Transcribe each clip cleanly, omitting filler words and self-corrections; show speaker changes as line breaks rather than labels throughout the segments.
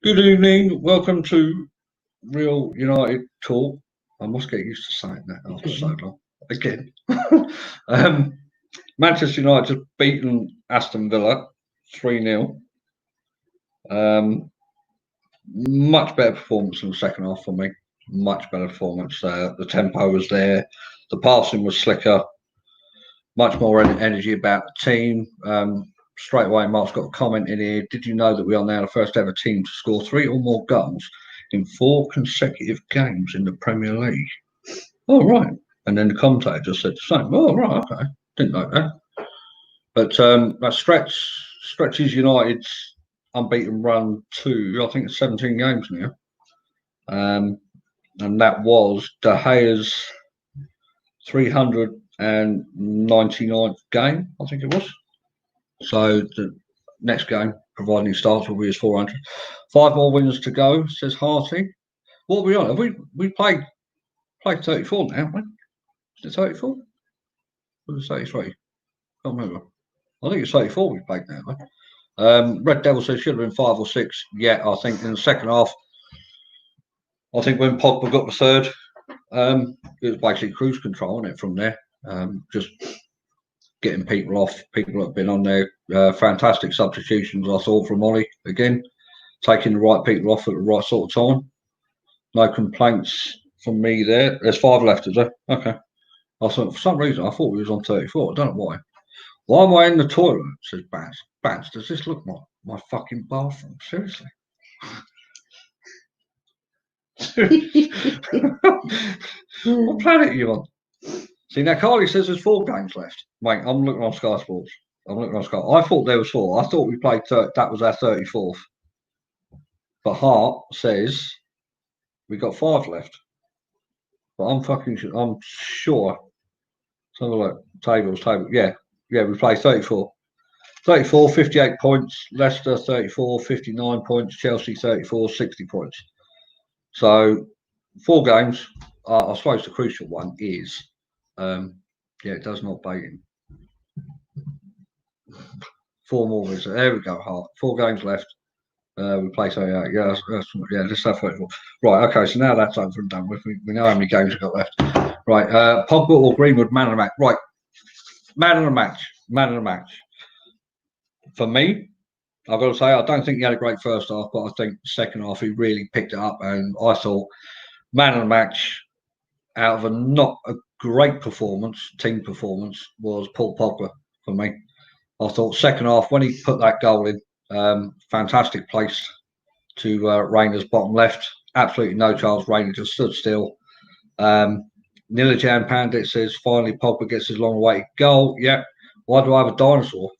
Good evening. Welcome to Real United Talk. I must get used to saying that after so long. Again. Manchester United just beaten Aston Villa 3-0. Much better performance in the second half for me. Much better performance. The tempo was there. The passing was slicker. Much more energy about the team. Straight away, Mark's got a comment in here. Did you know that we are now the first ever team to score 3 or more goals in 4 consecutive games in the Premier League? Oh, right. And then the commentator just said the same. Oh, right, okay. Didn't know that. But that stretches United's unbeaten run to, I think it's 17 games now. And that was De Gea's 399th game, I think it was. So the next game, providing he starts, will be his 400. 5 more wins to go, says Harty. What are we on? Have we played 34 now, haven't we? Is it 34? Or is it 33? Can't remember. I think it's 34 we played now. Red Devil says should have been 5 or 6. Yeah, I think in the second half, I think when Pogba got the third, it was basically cruise control, wasn't it, from there? Just getting people off. People that have been on there. Fantastic substitutions, I thought, from Ollie. Again, taking the right people off at the right sort of time. No complaints from me there. There's 5 left, is there? Okay. I thought, for some reason, I thought we was on 34. I don't know why. Why am I in the toilet? Says Baz. Baz, does this look like my fucking bathroom? Seriously? What planet are you on? See, now Carly says there's 4 games left. Mate, I'm looking on Sky Sports. I'm looking on Sky. I thought there was 4. I thought we played, that was our 34th. But Hart says we got 5 left. But I'm sure. Let's have a look. Table. Yeah, we played 34. 34, 58 points. Leicester 34, 59 points. Chelsea 34, 60 points. So 4 games. I suppose the crucial one is, it does not bait him. 4 more visits. There we go, Hart. 4 games left. We play 38. Yeah, let's have 34. Right, okay, so now that's over and done with. We know how many games we've got left. Right, Pogba or Greenwood, man of the match. Right, man of the match. For me, I've got to say, I don't think he had a great first half, but I think second half he really picked it up. And I thought man of the match, out of not a great team performance, was Paul Pogba for me. I thought second half, when he put that goal in, fantastic place to Rainer's bottom left. Absolutely no chance. Rainer just stood still. Nilajan Pandit says, finally Pogba gets his long-awaited goal. Yeah. Why do I have a dinosaur?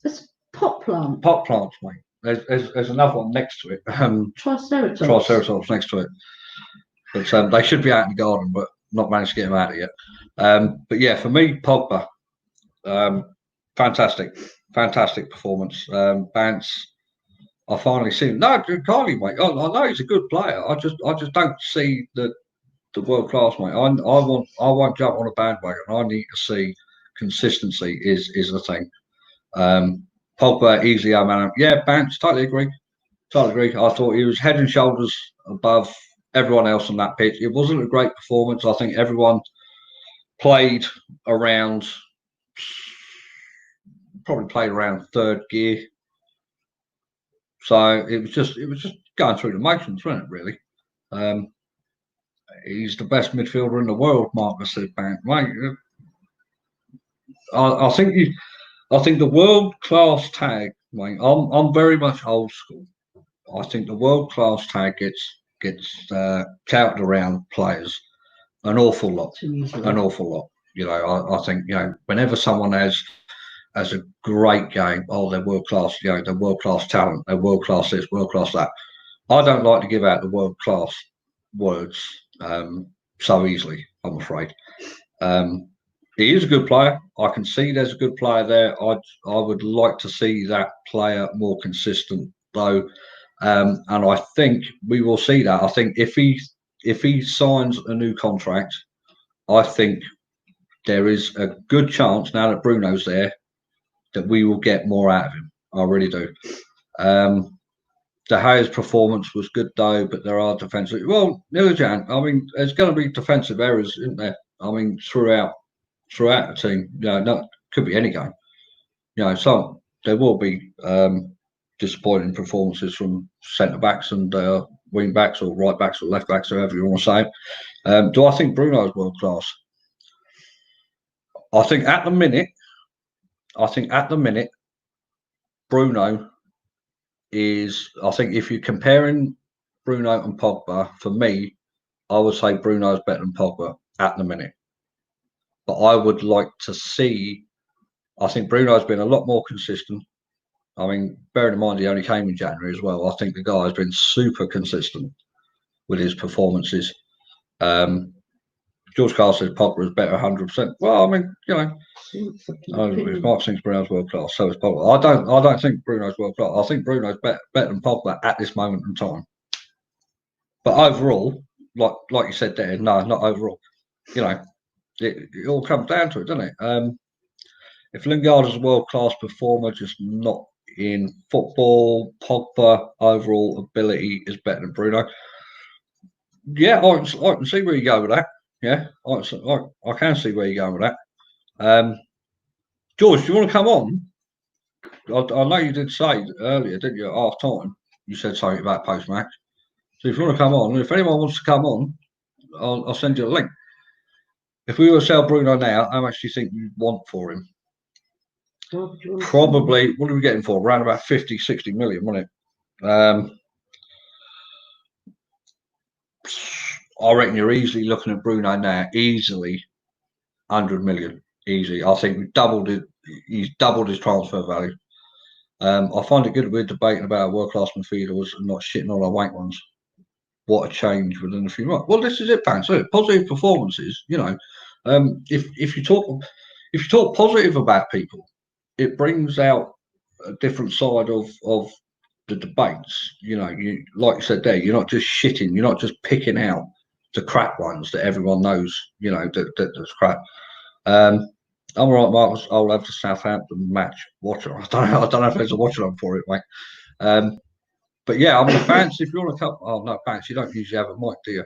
It's pot plant.
Pot plants, mate. There's another one next to it. Triceratops next to it. But they should be out in the garden, but not managed to get them out of yet. But yeah, for me, Pogba, fantastic performance. Bance, I finally seen him. No, Carly, mate. I know he's a good player. I just don't see the world class, mate. I won't jump on a bandwagon. I need to see consistency is the thing. Pogba easily our man. Yeah, Bance, totally agree. I thought he was head and shoulders above everyone else on that pitch. It wasn't a great performance. I think everyone played around third gear. So it was just going through the motions, wasn't it, really? He's the best midfielder in the world, Marcus said, Bant. Right. I think the world class tag, mate, I'm very much old school. I think the world class tag gets touted around players an awful lot. You know, I think, whenever someone has a great game, they're world class, they're world class talent, they're world class this, world class that. I don't like to give out the world class words so easily, I'm afraid. He is a good player. I can see there's a good player there. I would like to see that player more consistent, though. And I think we will see that. I think if he signs a new contract, I think there is a good chance now that Bruno's there that we will get more out of him. I really do. De Gea's performance was good though, but there are defensive. Well, Jan, I mean, there's going to be defensive errors, isn't there? I mean, throughout the team. Could be any game. So there will be disappointing performances from centre backs and wing backs or right backs or left backs, however you want to say it. Do I think Bruno is world class? I think at the minute, Bruno is. I think if you're comparing Bruno and Pogba, for me, I would say Bruno is better than Pogba at the minute. But I would like to see. I think Bruno's been a lot more consistent. I mean, bearing in mind he only came in January as well. I think the guy has been super consistent with his performances. George Carl says Pogba is better 100%. Well, I mean, if Mark thinks Bruno's world class, so is Pogba. I don't think Bruno's world class. I think Bruno's better than Pogba at this moment in time. But overall, like you said there, no, not overall. It all comes down to it, doesn't it? If Lingard is a world class performer, just not in football, Pogba overall ability is better than Bruno. Yeah, I can see where you go with that. Yeah, I can see where you're going with that. George, do you want to come on? I know you did say earlier, didn't you, at half time? You said something about post match. So if you want to come on, if anyone wants to come on, I'll send you a link. If we were to sell Bruno now, how much do you think you'd want for him? Probably, what are we getting for? Around about 50, 60 million, wasn't it? I reckon you're easily looking at Bruno now, easily 100 million, easy. I think he's doubled his transfer value. I find it good we're debating about world-class midfielders and not shitting on our wank ones. What a change within a few months. Well, this is it, Pants. So positive performances, if you talk positive about people, it brings out a different side of the debates. Like you said there, you're not just shitting, you're not just picking out the crap ones that everyone knows, that's crap. I'm all right, Marcus. I'll have the Southampton match watcher. I don't know if there's a watch on for it, mate. But yeah, I mean, Pants, if you want to come, oh no, Pants, you don't usually have a mic, do you?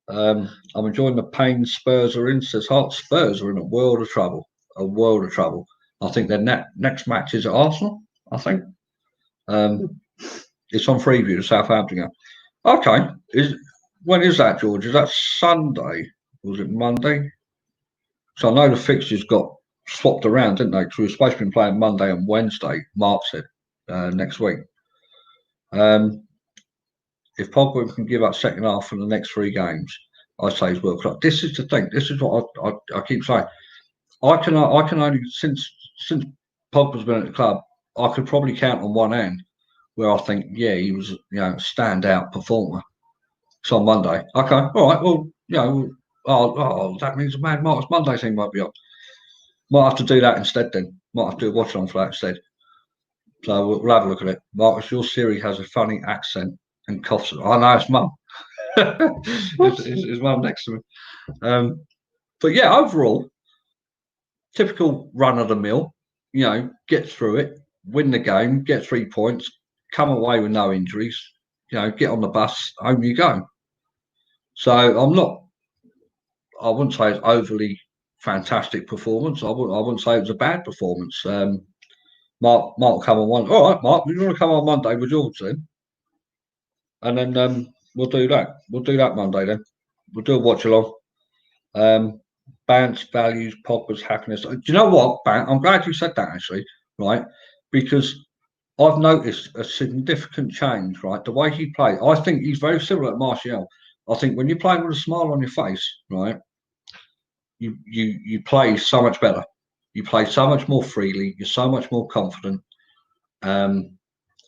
I'm enjoying the pain Spurs are in. Says Hart. Spurs are in a world of trouble. A world of trouble. I think their next match is at Arsenal. I think it's on Freeview, the Southampton game. Okay, when is that, George? Is that Sunday? Was it Monday? So I know the fixtures got swapped around, didn't they? Because we were supposed to be playing Monday and Wednesday. Mark said next week. If Pogba can give up second half for the next 3 games, I say he's world class. This is the thing. This is what I keep saying. I can only since Pogba's been at the club, I could probably count on one hand where I think, yeah, he was a standout performer. It's on Monday. Okay, all right. Well, that means the Mad Mark's Monday thing might be up. Might have to do that instead then. Might have to do a watch on for that instead. So we'll have a look at it. Marcus, your Siri has a funny accent and coughs. I know it's Mum. It's Mum next to me. But yeah, overall, typical run of the mill. Get through it, win the game, get 3 points, come away with no injuries. Get on the bus, home you go. So I wouldn't say it's overly fantastic performance. I wouldn't say it was a bad performance. Mark will come on one. All right, Mark, you want to come on Monday with George then? And then we'll do that. We'll do that Monday then. We'll do a watch along. Bance values Pogba's happiness. Do you know what, Bant? I'm glad you said that actually, right? Because I've noticed a significant change, right? The way he plays. I think he's very similar to Martial. I think when you're playing with a smile on your face, right, you play so much better. You play so much more freely. You're so much more confident. And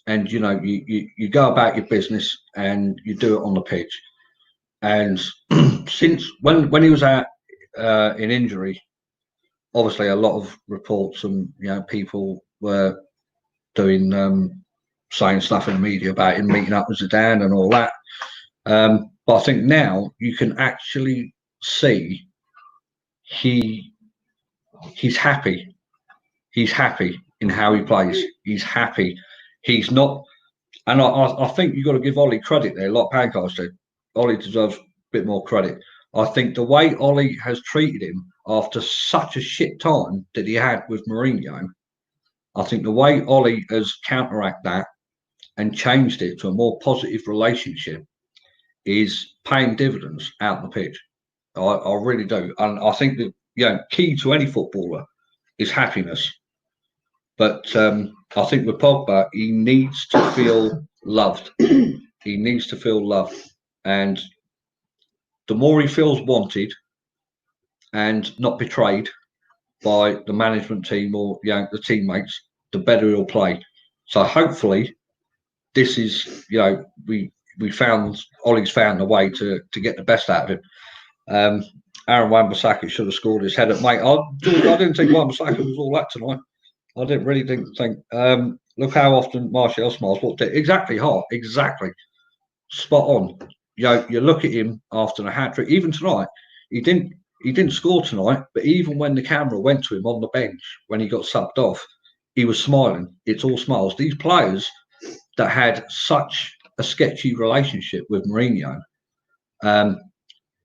you go about your business and you do it on the pitch. And since when he was out in injury, obviously a lot of reports and people were doing saying stuff in the media about him meeting up with Zidane and all that. But I think now you can actually see he he's happy. He's happy in how he plays. He's happy. He's not, and I think you've got to give Ollie credit there, like Pancars did. Ollie deserves a bit more credit. I think the way Ollie has treated him after such a shit time that he had with Mourinho, I think the way Ollie has counteracted that and changed it to a more positive relationship is paying dividends out the pitch. I really do. And I think that, key to any footballer is happiness. But I think with Pogba, he needs to feel loved. He needs to feel loved. And the more he feels wanted and not betrayed by the management team or the teammates, the better he'll play. So hopefully this is, we found, Ollie's found a way to get the best out of him. Aaron Wan-Bissaka should have scored his header. Mate, I didn't think Wan-Bissaka was all that tonight. I didn't think. Look how often Martial smiles. What did exactly hard? Exactly, spot on. You look at him after the hat trick. Even tonight, he didn't score tonight. But even when the camera went to him on the bench when he got subbed off, he was smiling. It's all smiles. These players that had such a sketchy relationship with Mourinho,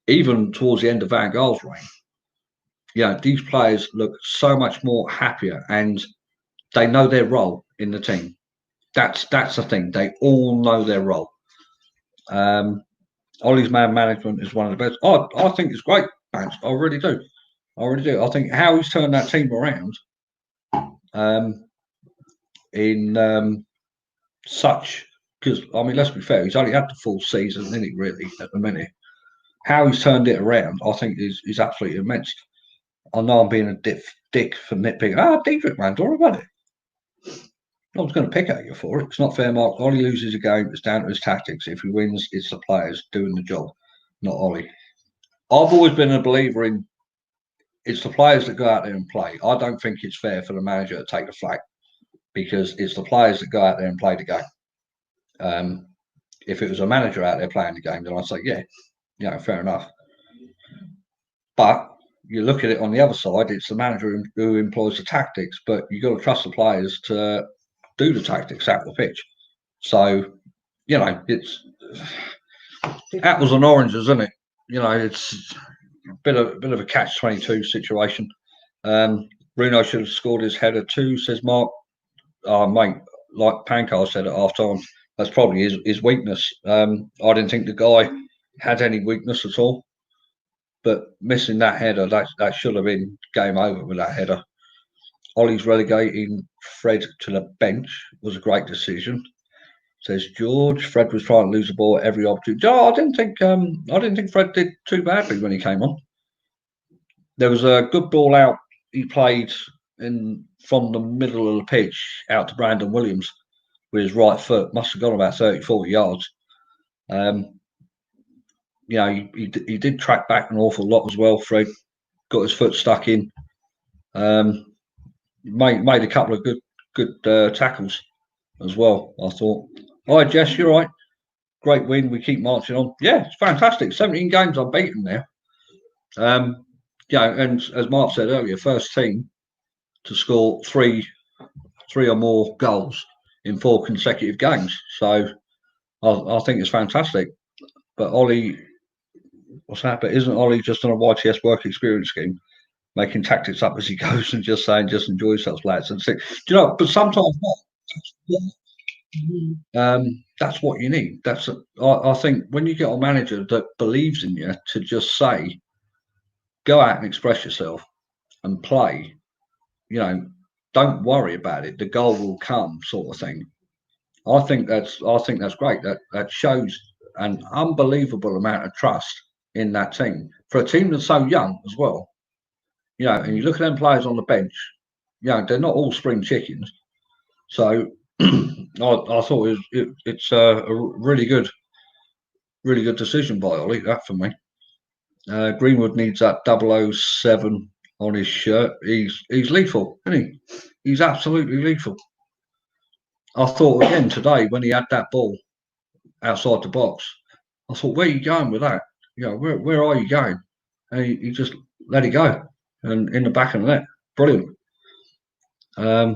even towards the end of Van Gaal's reign, these players look so much more happier and they know their role in the team. That's the thing. They all know their role. Ollie's man management is one of the best. I think it's great, man. I really do. I think how he's turned that team around in such, because I mean, let's be fair, he's only had the full season, isn't he, really, at the minute. How he's turned it around, I think, is absolutely immense. I know I'm being a dick for nitpicking. Diedrich, man, don't worry about it. I was going to pick at you for it. It's not fair, Mark. Ollie loses a game. It's down to his tactics. If he wins, it's the players doing the job, not Ollie. I've always been a believer in it's the players that go out there and play. I don't think it's fair for the manager to take the flak because it's the players that go out there and play the game. If it was a manager out there playing the game, then I'd say, yeah, fair enough. But you look at it on the other side, it's the manager who employs the tactics, but you've got to trust the players to do the tactics out the pitch. So, it's apples and oranges, isn't it? It's a bit of a catch-22 situation. Bruno should have scored his header too, says Mark. Mate, like Pancars said at half time, that's probably his weakness. I didn't think the guy had any weakness at all. But missing that header, that should have been game over with that header. Ollie's relegating Fred to the bench was a great decision, says George. Fred was trying to lose the ball at every opportunity. I didn't think Fred did too badly when he came on. There was a good ball out he played from the middle of the pitch out to Brandon Williams with his right foot. Must have gone about 30, 40 yards. He did track back an awful lot as well. Fred got his foot stuck in. Made a couple of good tackles as well, I thought. All right, Jess, you're right. Great win. We keep marching on. Yeah, it's fantastic. 17 games unbeaten now. And as Mark said earlier, first team to score three or more goals in 4 consecutive games. So I think it's fantastic. But Ollie, what's happened? Isn't Ollie just on a YTS work experience scheme, making tactics up as he goes and just saying, just enjoy yourselves, lads? And but sometimes that's what you need. I think when you get a manager that believes in you to just say, go out and express yourself and play, don't worry about it. The goal will come, sort of thing. I think that's great. That shows an unbelievable amount of trust in that team for a team that's so young as well. And you look at them players on the bench. They're not all spring chickens. So I thought it's a really good decision by Ollie. That for me. Greenwood needs that 007 on his shirt. He's lethal, isn't he? He's absolutely lethal. I thought again today when he had that ball outside the box, I thought, where are you going with that? Where are you going? And he just let it go and in the back of the net. brilliant. I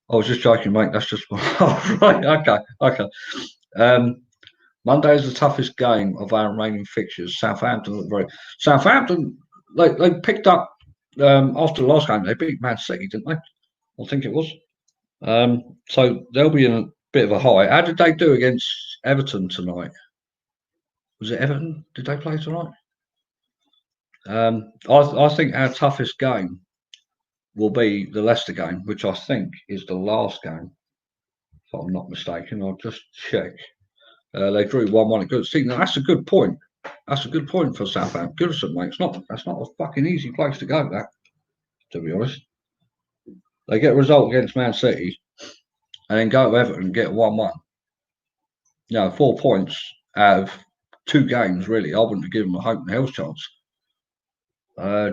was just joking, mate. That's just oh, right. Okay. Monday is the toughest game of our remaining fixtures. Southampton look very. Southampton, they picked up after the last game. They beat Man City, didn't they? I think it was. So they'll be in a bit of a high. How did they do against Everton tonight? Was it Everton? Did they play tonight? I think our toughest game will be the Leicester game, which I think is the last game, if I'm not mistaken. I'll just check. They drew 1-1 at Goodison. See, now that's a good point. That's a good point for Southampton. Goodison, mate. That's not a fucking easy place to go, that, to be honest. They get a result against Man City and then go to Everton and get 1-1. 4 points out of 2 games, really. I wouldn't have given them a hope and hell's chance.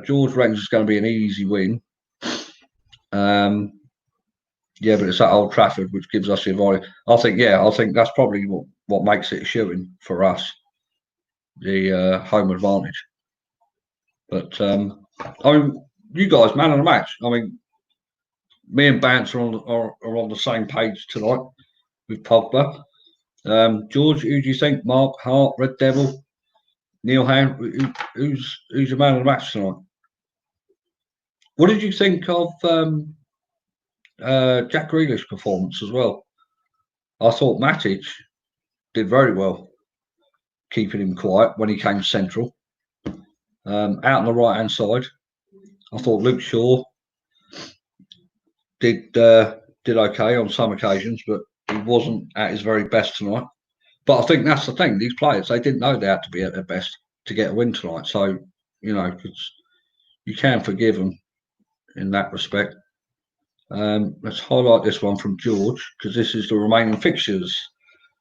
George reckons it's going to be an easy win. But it's at Old Trafford, which gives us the advantage. I think that's probably what makes it a shoo-in for us, the home advantage. But you guys, man of the match. Me and Bance are on the same page tonight with Pogba. George, who do you think? Mark, Hart, Red Devil, Neil Hand? Who's your man of the match tonight? What did you think of Jack Grealish's performance as well? I thought Matic did very well, keeping him quiet when he came central. Out on the right-hand side, I thought Luke Shaw did okay on some occasions, but he wasn't at his very best tonight. But I think that's the thing. These players, they didn't know they had to be at their best to get a win tonight. So, you can forgive them in that respect. Let's highlight this one from George, because this is the remaining fixtures.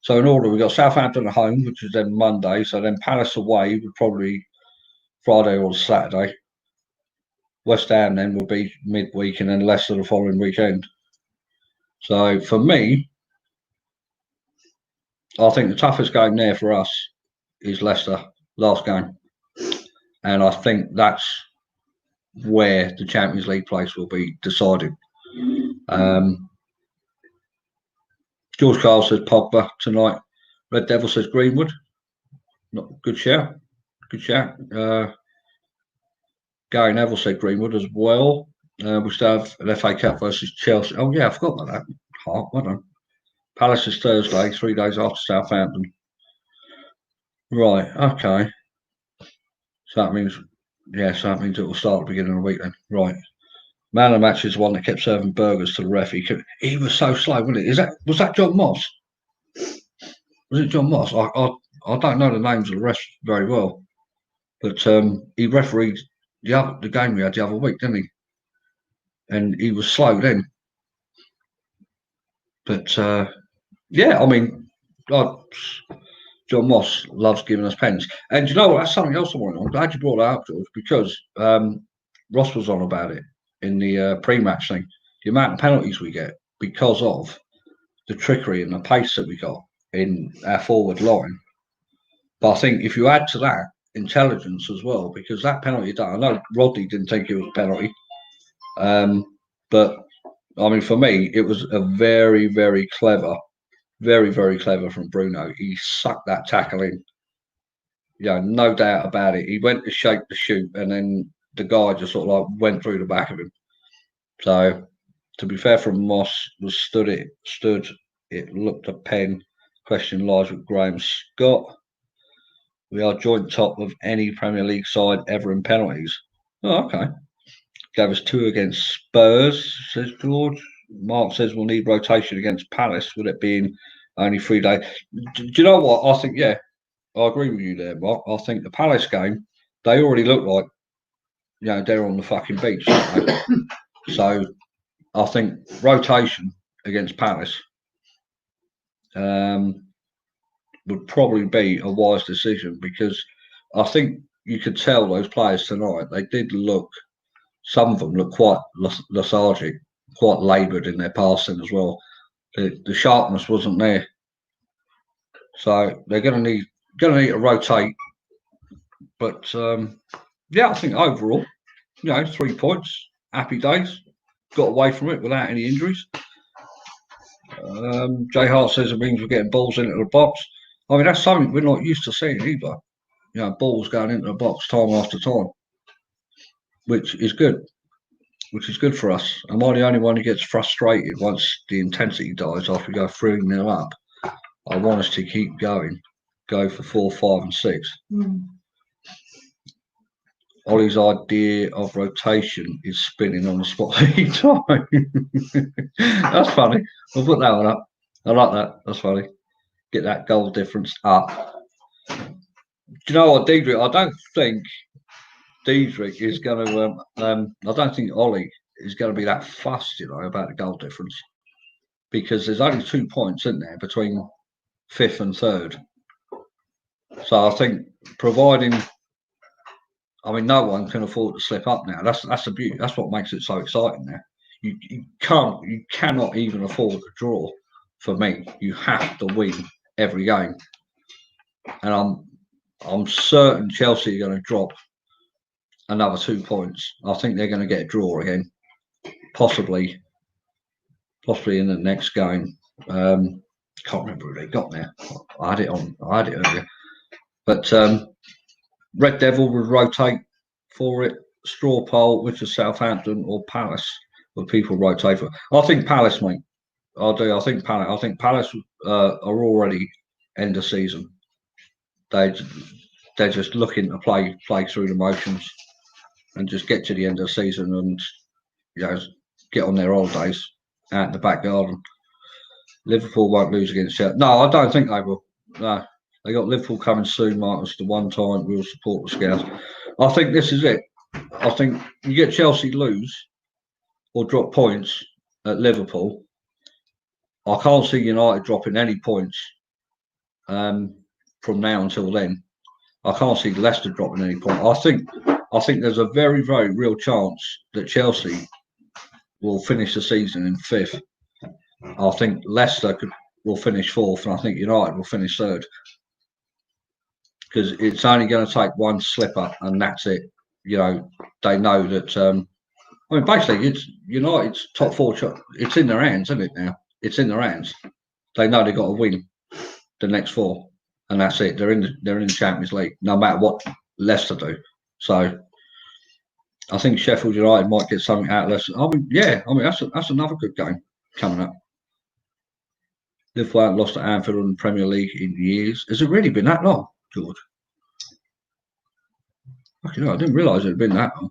So in order, we've got Southampton at home, which is then Monday. So then Palace away would probably Friday or Saturday. West Ham then will be midweek, and then Leicester the following weekend. So for me, I think the toughest game there for us is Leicester, last game. And I think that's where the Champions League place will be decided. George Carl says Pogba tonight. Red Devil says Greenwood. Not good shout. Good shout. Gary Neville said Greenwood as well. We still have an FA Cup versus Chelsea. Oh yeah, I forgot about that. Well done. Palace is Thursday, 3 days after Southampton. Right. Okay. So that means it will start at the beginning of the week then. Right. Man of the match is the one that kept serving burgers to the ref. He was so slow, wasn't it? Was that John Moss? Was it John Moss? I don't know the names of the refs very well, but he refereed the game we had the other week, didn't he? And he was slow then. But John Moss loves giving us pens. And you know what? That's something else I want. I'm glad you brought that up, George, because Ross was on about it in the pre-match thing. The amount of penalties we get because of the trickery and the pace that we got in our forward line. But I think if you add to that intelligence as well, because that penalty, I know Rodney didn't think it was a penalty, but for me, it was a very, very clever, very, very clever from Bruno. He sucked that tackle in. No doubt about it. He went to shake the shoot, and then the guy just sort of like went through the back of him. So, to be fair from Moss, was stood. It looked a pen. Question lies with Graham Scott. We are joint top of any Premier League side ever in penalties. Oh, okay. Gave us 2 against Spurs, says George. Mark says we'll need rotation against Palace, with it being only 3 days. Do you know what? I think, I agree with you there, Mark. I think the Palace game, they already look like, they're on the fucking beach. So I think rotation against Palace would probably be a wise decision, because I think you could tell those players tonight, they did look, some of them look quite lethargic, quite laboured in their passing as well. The sharpness wasn't there. So they're going to need to rotate. But I think overall, 3 points, happy days. Got away from it without any injuries. Jay Hart says it means we're getting balls into the box. I mean, that's something we're not used to seeing either. Balls going into the box time after time, which is good. Which is good for us. Am I the only one who gets frustrated once the intensity dies after we go 3-0 up? I want us to keep going, go for 4, 5, and 6. Ollie's idea of rotation is spinning on the spot every time. That's funny. We'll put that one up. I like that. That's funny. Get that goal difference up. Do you know what, Diedrich? I don't think Diedrich is going to. I don't think Ollie is going to be that fussed, about the goal difference, because there's only 2 points in there between 5th and 3rd. So I think, providing, no one can afford to slip up now. That's the beauty. That's what makes it so exciting now. You cannot even afford a draw. For me, you have to win every game, and I'm certain Chelsea are going to drop another 2 points. I think they're going to get a draw again, possibly in the next game. Can't remember who they got there. I had it earlier, but Red Devil would rotate for it. Straw poll, which is Southampton or Palace, where people rotate for. I think Palace, mate. I do. I think Palace. I think Palace are already end of season. They're just looking to play through the motions and just get to the end of the season and get on their holidays out in the back garden. Liverpool won't lose against Chelsea. No, I don't think they will. No, they got Liverpool coming soon, Marcus. The one time we'll support the Scouts. I think this is it. I think you get Chelsea lose or drop points at Liverpool. I can't see United dropping any points from now until then. I can't see Leicester dropping any points. I think there's a very, very real chance that Chelsea will finish the season in 5th. I think Leicester will finish 4th, and I think United will finish 3rd. Because it's only going to take one slip up, and that's it. They know that. Basically, it's United's top 4. It's in their hands, isn't it? Now it's in their hands. They know they've got to win the next 4, and that's it. They're in the Champions League, no matter what Leicester do. So I think Sheffield United might get something out of Leicester. That's another good game coming up. Liverpool haven't lost at Anfield in the Premier League in years. Has it really been that long, George? I didn't realise it had been that long.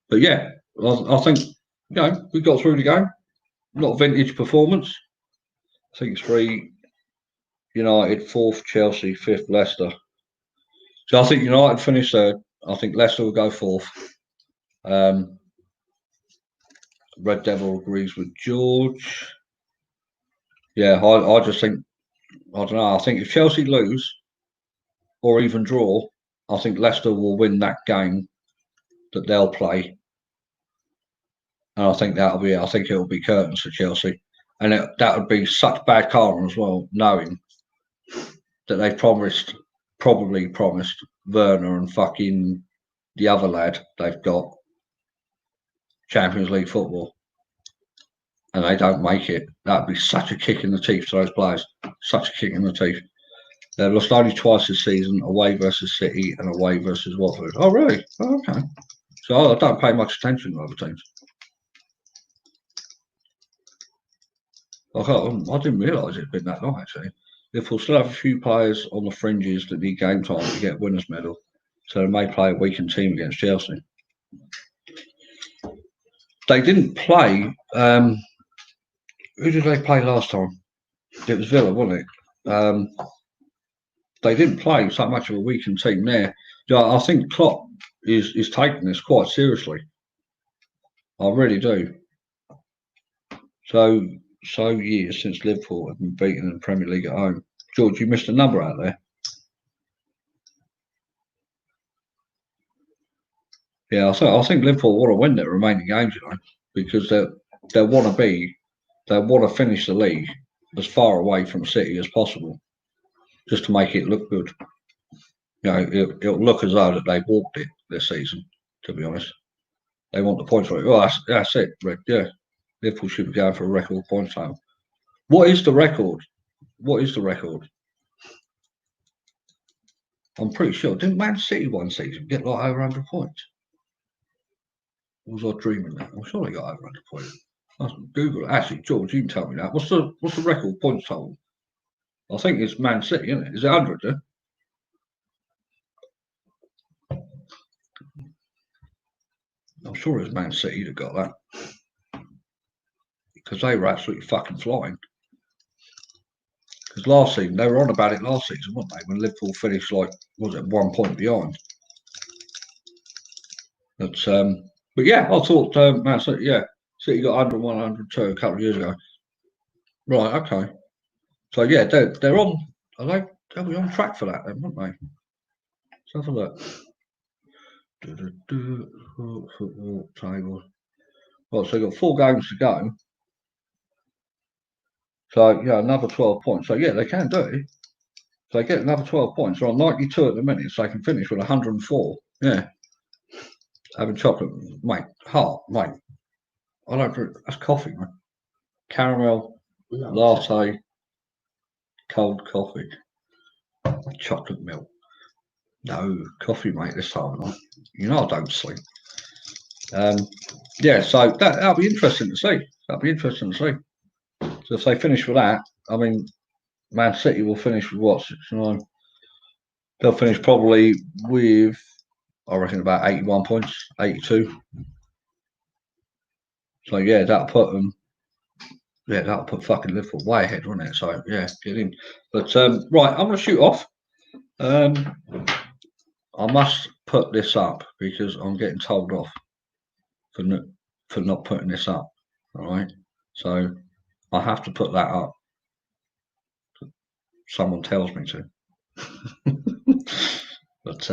But yeah, I think we got through the game. Not a vintage performance. I think it's 3 United, 4th Chelsea, 5th Leicester. So I think United finish 3rd. I think Leicester will go 4th. Red Devil agrees with George. Yeah, I just think, I don't know. I think if Chelsea lose or even draw, I think Leicester will win that game that they'll play. And I think that'll be it. I think it'll be curtains for Chelsea. And that would be such bad karma as well, knowing that they probably promised Werner and fucking the other lad they've got Champions League football, and they don't make it. That'd be such a kick in the teeth to those players. Such a kick in the teeth. They've lost only twice this season: away versus City and away versus Watford. Oh, really? Oh, okay. So I don't pay much attention to other teams. I didn't realise it'd been that long, actually. Liverpool still have a few players on the fringes that need game time to get winners' medal, so they may play a weakened team against Chelsea. They didn't play. Who did they play last time? It was Villa, wasn't it? They didn't play so much of a weakened team there. I think Klopp is taking this quite seriously. I really do. So years since Liverpool have been beaten in the Premier League at home. George, you missed a number out there. Yeah, I think Liverpool want to win their remaining games, because they want to finish the league as far away from City as possible, just to make it look good. It'll look as though that they've walked it this season, to be honest. They want the points for it. Well, that's it, Rick. Yeah. Liverpool should be going for a record points table. What is the record? What is the record? I'm pretty sure. Didn't Man City one season get like over 100 points? Or was I dreaming that? I'm sure they got over 100 points. I'll Google it. Actually, George, you can tell me that. What's the record points total? I think it's Man City, isn't it? Is it 100? Yeah? I'm sure it's Man City that got that. Because they were absolutely fucking flying. Because last season, they were on about it last season, weren't they? When Liverpool finished like, was it 1 point behind? But yeah, I thought Man City, yeah, City got 101, 102 a couple of years ago. Right, okay. So yeah, they're on. They'll be on track for that then, won't they? Let's have a look. Football table. Well, so they've got 4 games to go. So yeah, another 12 points. So yeah, they can do it. So they get another 12 points. They're on 92 at the minute, so they can finish with 104. Yeah. Having chocolate, mate. Mate. I don't drink. That's coffee, man. Caramel latte, cold coffee, chocolate milk. No coffee, mate. This time of night. You know I don't sleep. Yeah, so that'll be interesting to see. That'll be interesting to see. So if they finish with that, I mean, Man City will finish with what? 69. They'll finish probably with, I reckon, about 81 points, 82. So yeah, that'll put them. Yeah, that'll put fucking Liverpool way ahead, won't it? So yeah, get in. But right, I'm gonna shoot off. I must put this up because I'm getting told off for not putting this up. All right, so I have to put that up. Someone tells me to. But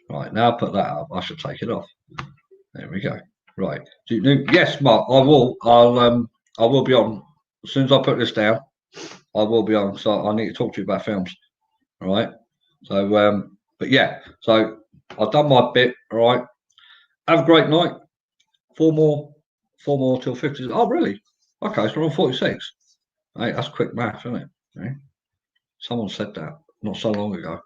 right now, I put that up. I should take it off. There we go. Right. Yes, Mark. I will. I will be on as soon as I put this down. I will be on. So I need to talk to you about films. All right. So but yeah. So I've done my bit. All right. Have a great night. 4 more till 50. Oh, really? Okay, so we're on 46. Hey, that's quick math, isn't it? Okay. Someone said that not so long ago.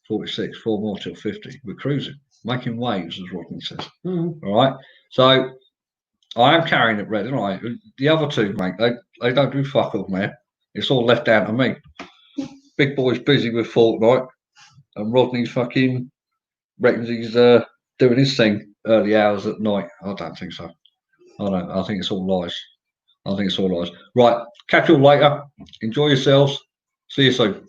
46, 4 more till 50. We're cruising, making waves, as Rodney says. All right. So I am carrying it red, aren't I? The other two, mate, they don't do fuck all, man. It's all left down to me. Big boy's busy with Fortnite, and Rodney's fucking reckons he's doing his thing early hours at night. I don't think so. I don't. I think it's all lies. I think it's all lies. Right. Catch you all later. Enjoy yourselves. See you soon.